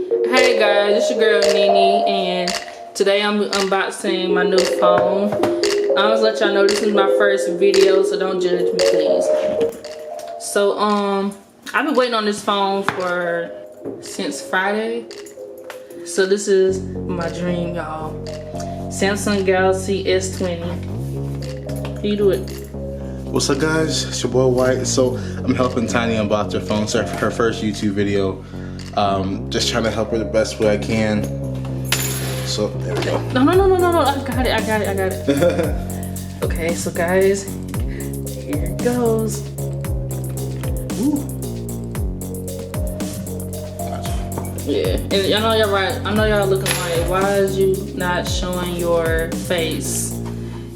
Hey guys, it's your girl Nene, and today I'm unboxing my new phone. I was let y'all know this is my first video, so don't judge me, please. So I've been waiting on this phone since Friday. So this is my dream, y'all. Samsung Galaxy S20. How you do it? What's up, guys? It's your boy White. So I'm helping Tiny unbox her phone. So her first YouTube video. Just trying to help her the best way I can. So there we go. No. I got it. Okay, so guys, here it goes. Ooh. Yeah, and I know y'all right. I know y'all looking like, why is you not showing your face?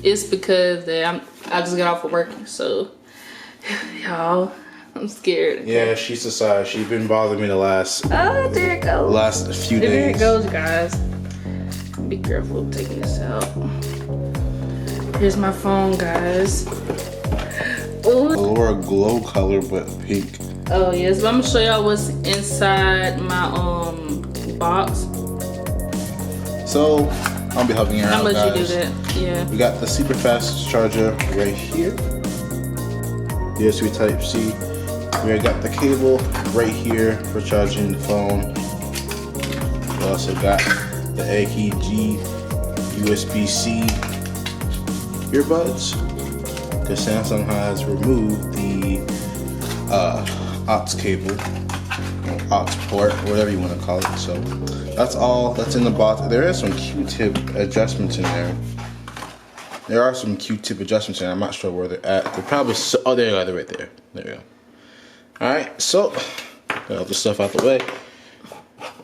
It's because I just got off of work, so y'all, I'm scared. Yeah, she's decided. She's been bothering me the last. Oh, there it goes. Last few days. There it goes, guys. Be careful of taking this out. Here's my phone, guys. Ooh. Lower glow color, but pink. Oh yes, but I'm gonna show y'all what's inside my box. So I'll be helping her out, I'll guys. let you do that. Yeah. We got the super fast charger right here. USB Type C. We got the cable right here for charging the phone. We also got the AKG USB-C earbuds, because Samsung has removed the aux cable, aux port, whatever you want to call it. So that's all that's in the box. There is some Q-tip adjustments in there. There are some Q-tip adjustments in there. I'm not sure where they're at. They're probably oh, there you go. They're right there. There you go. All right, so got all the stuff out the way.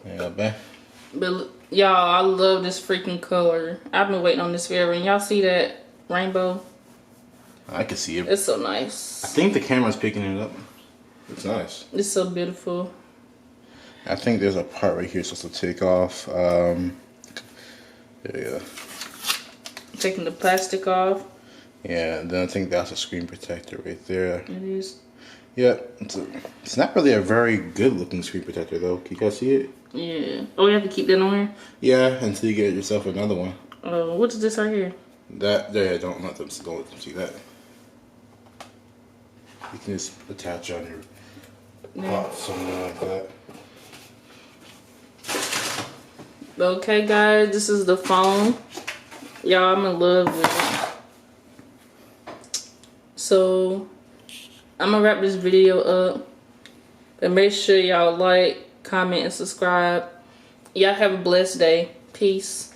There you go, man. But y'all, I love this freaking color. I've been waiting on this forever. And y'all see that rainbow? I can see it. It's so nice. I think the camera's picking it up. It's nice. It's so beautiful. I think there's a part right here supposed to take off. There you go. Taking the plastic off. Yeah, and then I think that's a screen protector right there. It is. Yeah, it's not really a very good looking screen protector though. Can you guys see it? Yeah. Oh, you have to keep that on here? Yeah, until you get yourself another one. Oh, what is this right here? That there, don't let them see that. You can just attach on your pot, something like that. Okay, guys, this is the phone. Y'all, I'm in love with it. So I'm gonna wrap this video up, and make sure y'all like, comment, and subscribe. Y'all have a blessed day. Peace.